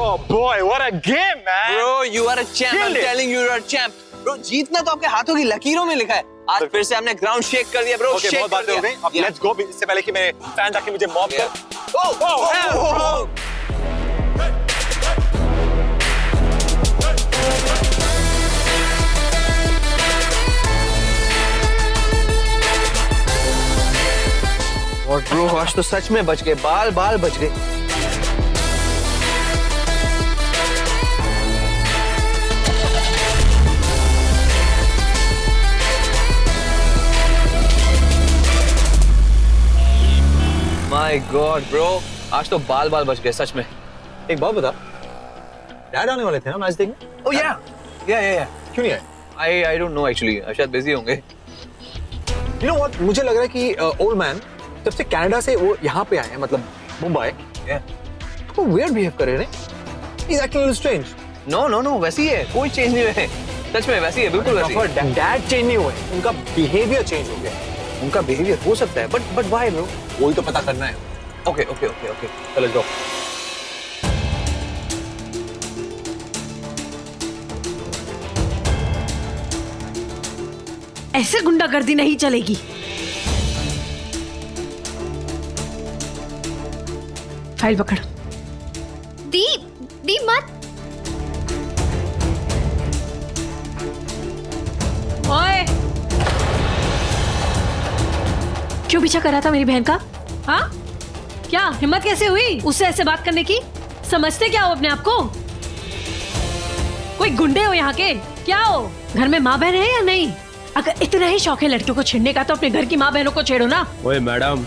Oh boy, what a game, man! Bro, you are a champ. I'm Killed it. telling you, you are a champ. Bro, जीतना तो आपके हाथों की लकीरों में लिखा है. आज फिर से हमने ग्राउंड शेक कर दिया, bro. Okay, शेक बहुत कर बातें हो दिया. गई. अब let's go. इससे पहले कि मेरे फैन जाके मुझे मॉब कर. Oh. और ब्रो आज तो सच में बच गए, बाल बाल बच गए. माय गॉड ब्रो, आज तो बाल बाल बच गए सच में. एक बात बता. डैड आने वाले थे ना मैच देखने? Oh yeah. क्यों नहीं आए? I don't know actually. शायद बिजी होंगे. You know what? मुझे लग रहा है कि ओल्ड मैन जब से कनाडा से वो यहाँ पे आए हैं, मतलब मुंबई, तो weird behave कर रहे हैं. He's acting a little strange. No, वैसी है, कोई चेंज नहीं हुए. सच में वैसी है, बिल्कुल वैसी है. डैड चेंज नहीं हुए, उनका बिहेवियर चेंज हो गया. उनका बिहेवियर हो सकता है, बट व्हाई ब्रो? वही तो पता करना है. ओके. चलो जाओ. ऐसे गुंडागर्दी नहीं चलेगी. फाइल पकड़. दी मत. ओए, क्यों पीछा कर रहा था मेरी बहन का? हाँ, क्या हिम्मत कैसे हुई उससे ऐसे बात करने की? समझते क्या हो अपने आप को? कोई गुंडे हो यहाँ के? क्या हो? घर में माँ बहन है या नहीं? अगर इतना ही शौक है लड़कियों को छेड़ने का तो अपने घर की माँ बहनों को छेड़ो ना. ओए मैडम,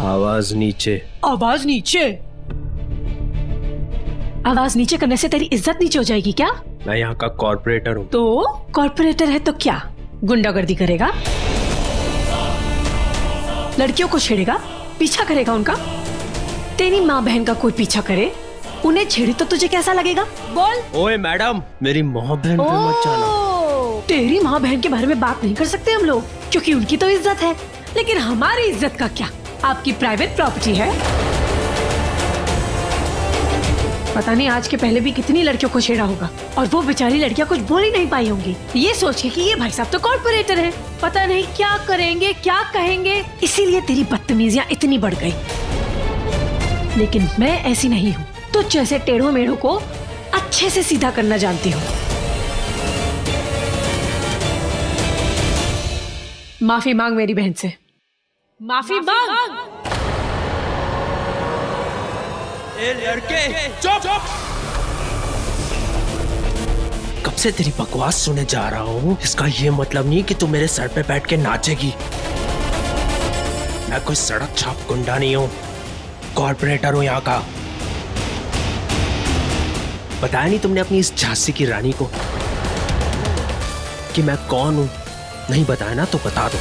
आवाज नीचे. आवाज नीचे? आवाज नीचे करने से तेरी इज्जत नीचे हो जाएगी क्या? मैं यहाँ का कॉर्पोरेटर हूँ. तो कॉर्पोरेटर है तो क्या गुंडागर्दी करेगा? लड़कियों को छेड़ेगा, पीछा करेगा उनका? तेरी माँ बहन का कोई पीछा करे, उन्हें छेड़े तो तुझे कैसा लगेगा? बोल. ओए मैडम, मेरी माँ बहन पे मत जाना. तेरी माँ बहन के बारे में बात नहीं कर सकते हम लोग, क्योंकि उनकी तो इज्जत है, लेकिन हमारी इज्जत का क्या? आपकी प्राइवेट प्रॉपर्टी है. पता नहीं आज के पहले भी कितनी लड़कियों को छेड़ा होगा और वो बेचारी लड़कियां कुछ बोल ही नहीं पाई होंगी, ये सोच के कि ये भाई साहब तो कॉर्पोरेटर हैं, पता नहीं क्या करेंगे क्या कहेंगे, इसीलिए तेरी बदतमीजियां इतनी बढ़ गई. लेकिन मैं ऐसी नहीं हूँ, तुझ जैसे टेढ़ों मेढ़ों को अच्छे से सीधा करना जानती हूँ. माफी मांग मेरी बहन से. माफी मांग. ए लड़के, चुप. कब से तेरी बकवास सुने जा रहा हूँ. इसका ये मतलब नहीं कि तू मेरे सर पे बैठ के नाचेगी. मैं कोई सड़क छाप गुंडा नहीं हूँ, कॉर्पोरेटर हूँ यहाँ का. बताया नहीं तुमने अपनी इस झांसी की रानी को कि मैं कौन हूँ? नहीं बताया ना तो बता दो,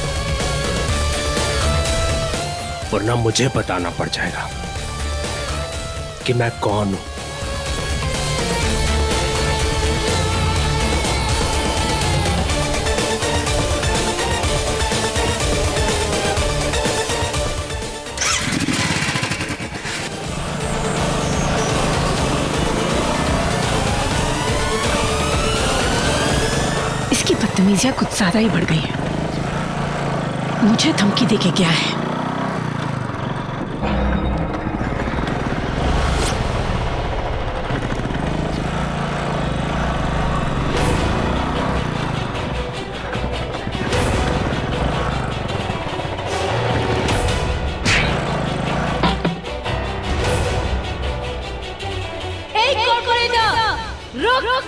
वरना मुझे बताना पड़ जाएगा कि मैं कौन हूं. इसकी बदतमीजियां कुछ ज्यादा ही बढ़ गई हैं. मुझे धमकी देके क्या है? रुक.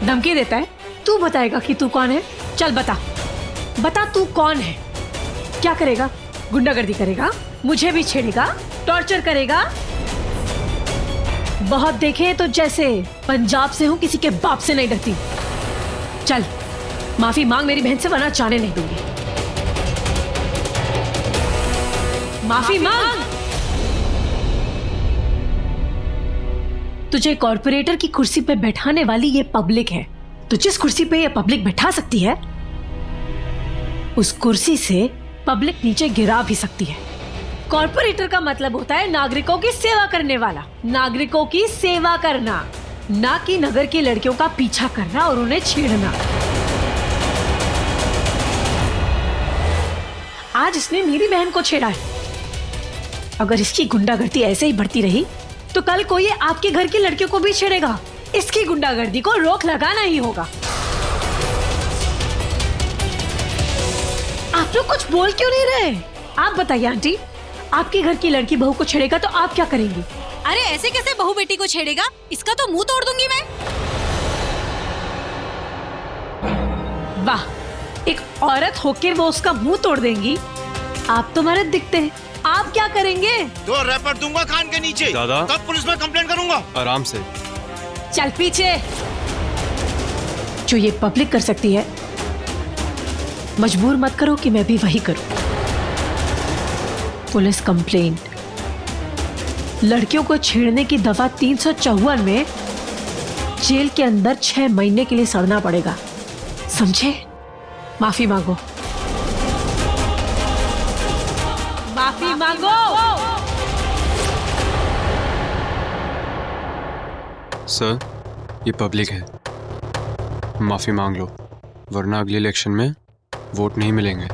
धमकी देता है? तू बताएगा कि तू कौन है? चल बता तू कौन है? क्या करेगा? गुंडागर्दी करेगा? मुझे भी छेड़ेगा? टॉर्चर करेगा? बहुत देखे तो जैसे पंजाब से हूं, किसी के बाप से नहीं डरती. चल माफी मांग मेरी बहन से, वरना जाने नहीं दूंगी. माफी मांग. तुझे कॉर्पोरेटर की कुर्सी पे बैठाने वाली ये पब्लिक है. तो जिस कुर्सी पे ये पब्लिक बैठा सकती है उस कुर्सी से पब्लिक नीचे गिरा भी सकती है। कॉर्पोरेटर का मतलब होता है नागरिकों की सेवा करने वाला, नागरिकों की सेवा करना, ना कि नगर की लड़कियों का पीछा करना और उन्हें छेड़ना। आज इसने मेरी बहन को छेड़ा है। अगर इसकी गुंडागर्दी ऐसे ही बढ़ती रही तो कल कोई आपके घर की लड़कियों को भी छेड़ेगा। इसकी गुंडागर्दी को रोक लगाना ही होगा। आप लोग कुछ बोल क्यों नहीं रहे? आप बताइए आंटी, आपके घर की लड़की बहू को छेड़ेगा तो आप क्या करेंगी? अरे ऐसे कैसे बहू बेटी को छेड़ेगा? इसका तो मुंह तोड़ दूंगी मैं। वाह, एक औरत होकर वो उसका मुंह तोड़ देंगी। आप तो मर्द दिखते हैं, आप क्या करेंगे? 2 रैपर दूंगा कान के नीचे। दादा। तब पुलिस में कंप्लेंट करूंगा। आराम से। चल पीछे। जो ये पब्लिक कर सकती है, मजबूर मत करो कि मैं भी वही करूं। पुलिस कंप्लेंट, लड़कियों को छेड़ने की दफा 354 में जेल के अंदर 6 महीने के लिए सड़ना पड़ेगा, समझे? माफी मांगो, माफी मांगो। सर, ये पब्लिक है, माफी मांग लो, वरना अगले इलेक्शन में वोट नहीं मिलेंगे।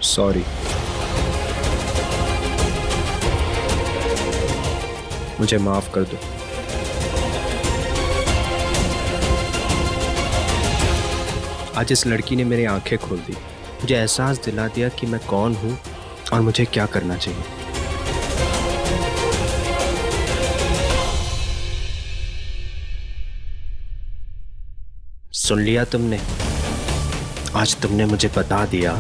सॉरी, मुझे माफ कर दो। आज इस लड़की ने मेरी आंखें खोल दी, मुझे एहसास दिला दिया कि मैं कौन हूं और मुझे क्या करना चाहिए। सुन लिया तुमने? आज तुमने मुझे बता दिया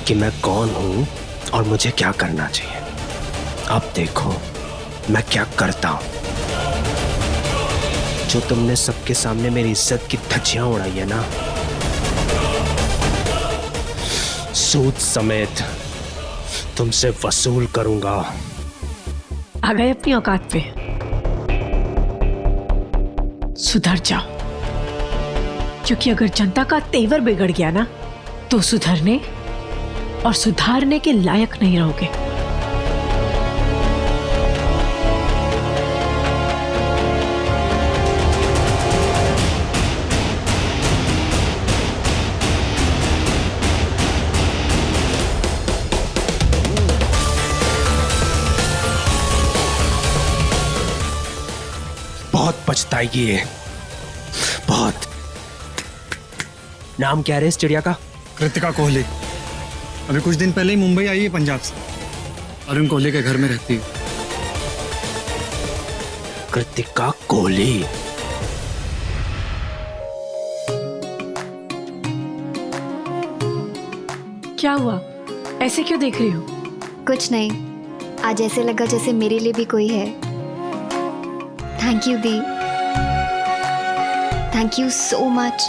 कि मैं कौन हूं और मुझे क्या करना चाहिए। अब देखो मैं क्या करता हूं। जो तुमने सबके सामने मेरी इज्जत की धज्जियां उड़ाई है ना, सूद समेत तुमसे वसूल करूंगा। आ गए अपनी औकात पे, सुधर जाओ, क्योंकि अगर जनता का तेवर बिगड़ गया ना तो सुधरने और सुधारने के लायक नहीं रहोगे। बहुत पछताएगी ये, बहुत। नाम क्या है इस चिड़िया का? कृतिका कोहली। अभी कुछ दिन पहले ही मुंबई आई है पंजाब से। अरुण कोहली के घर में रहती है। कृतिका कोहली? क्या हुआ, ऐसे क्यों देख रही हो? कुछ नहीं, आज ऐसे लगा जैसे मेरे लिए भी कोई है। Thank you the, thank you so much.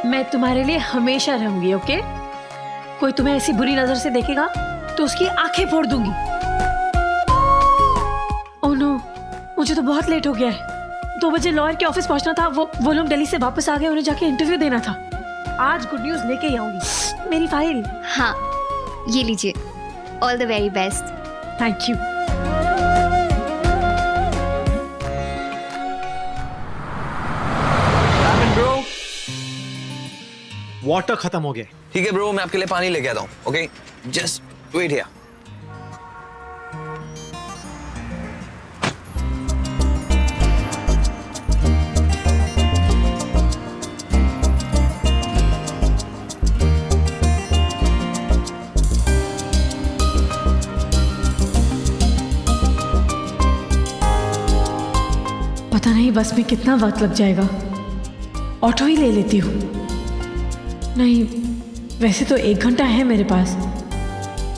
मैं तुम्हारे लिए हमेशा रहूंगी, ओके? कोई तुम्हें ऐसी बुरी नजर से देखेगा तो उसकी आंखें फोड़ दूंगी। ओह नो, मुझे तो बहुत लेट हो गया है। 2 बजे लॉयर के ऑफिस पहुंचना था। वो लोग दिल्ली से वापस आ गए, उन्हें जाके इंटरव्यू देना था। आज गुड न्यूज लेके ही आऊंगी। मेरी फाइल। हाँ, ये लीजिए। All the very best. Thank you. Water खत्म हो गया। ठीक है ब्रो, मैं आपके लिए पानी लेके आता हूँ। Okay, just wait here. पता नहीं बस में कितना वक्त लग जाएगा। ऑटो ही ले लेती हूँ। नहीं, वैसे तो 1 घंटा है मेरे पास,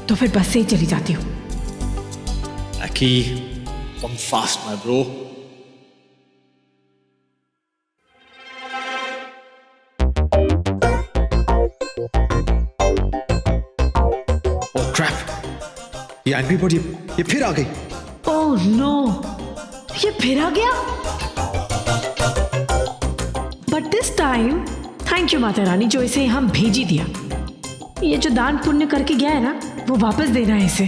तो फिर बस से ही चली जाती हूँ। Aki, come fast, my bro. Oh crap! ये एंग्री बर्ड ये फिर आ गई। ओह ओह नो, ये फिर आ गया। But this time thank you Mata Rani जो इसे यहाँ भेज ही दिया। ये जो दान पुण्य करके गया है ना, वो वापस देना है इसे,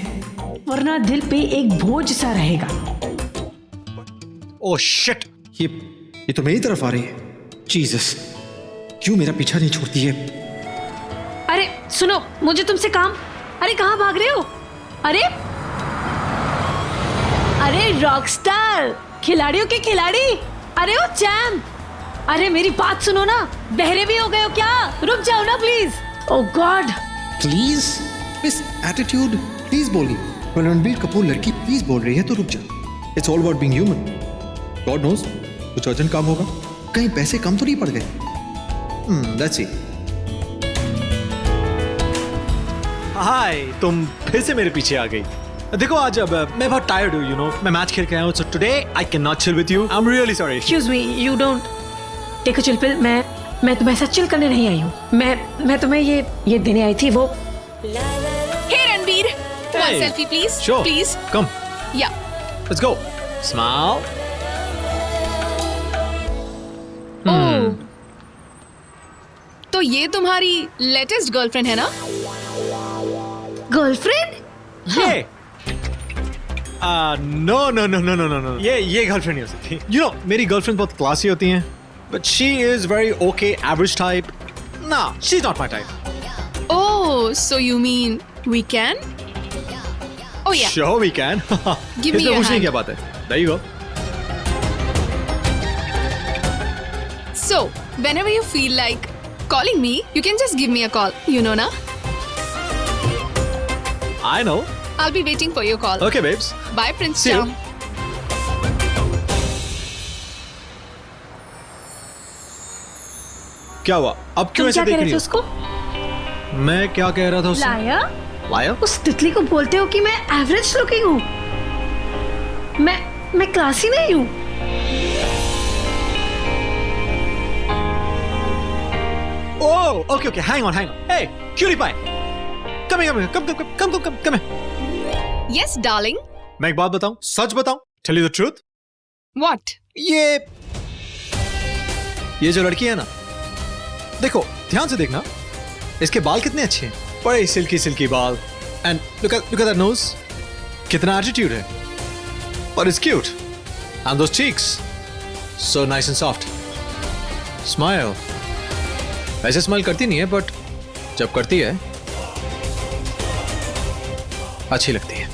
वरना दिल पे एक बोझ सा रहेगा। ओह शिट, ये तो मेरी तरफ आ रही है। जीसस, क्यों मेरा पीछा नहीं छोड़ती है? अरे सुनो, मुझे तुमसे काम। अरे कहाँ भाग रहे हो? अरे अरे रॉकस्टार, खिलाड़ियों के खिलाड़ी, अरे ओ चैम्प, अरे मेरी बात सुनो ना, बहरे भी हो गए हो क्या? रुक जाओ ना please. Oh God, please miss attitude, please बोली। रणबीर कपूर लड़की प्लीज बोल रही है तो रुक जा। It's all about being human. God knows कुछ अर्जेंट काम होगा, कहीं पैसे कम तो नहीं पड़ गए। Let's see. हाय, तुम फिर से मेरे पीछे आ गई। देखो आज अब मैं बहुत टायर्ड हूँ, यू नो, मैं मैच खेल के आया हूँ, so today I can not chill with you. I am really sorry. Excuse me, you don't. देखो चिलपिल, मैं तुम्हें ऐसा चिल करने नहीं आई हूँ। मैं तुम्हें ये देने आई थी वो। हे Ranbir, one selfie please. Sure. Please. Come. Yeah. Let's go. Smile. ओह, तो ये तुम्हारी लेटेस्ट गर्लफ्रेंड है ना? गर्लफ्रेंड? ये नो, ये गर्लफ्रेंड नहीं हो सकती। यू नो, मेरी गर्लफ्रेंड बहुत क्लासी होती हैं, but she is very okay average type. ना, she is not my type. Oh, so you mean we can? Oh yeah. Sure we can. Give me इसमें your पूछने hand. की क्या बात है? There you go. So, whenever you feel like calling me, you can just give me a call. You know, na? I know. I'll be waiting for your call. Okay, babes. Bye, Prince See you. Charm. क्या हुआ? अब क्यों तुम ऐसे क्या देख कह रहे रही थे हो? उसको? मैं क्या कह रहा था उससे? लायर? लायर? उस तितली को बोलते हो कि मैं एवरेज लुकिंग हूँ? मैं क्लासी नहीं हूँ? Oh, okay. Hang on. Hey, cutie pie. Come here. Come here. Yes, darling. मैं एक बात बताऊं, सच बताऊं, tell you the truth. What? ये जो लड़की है ना, देखो ध्यान से देखना, इसके बाल कितने अच्छे हैं, बड़े सिल्की बाल, and look at that nose, कितना एटीट्यूड है, और it's cute, and those cheeks, so nice and soft. Smile. वैसे स्माइल करती नहीं है, बट जब करती है अच्छी लगती है।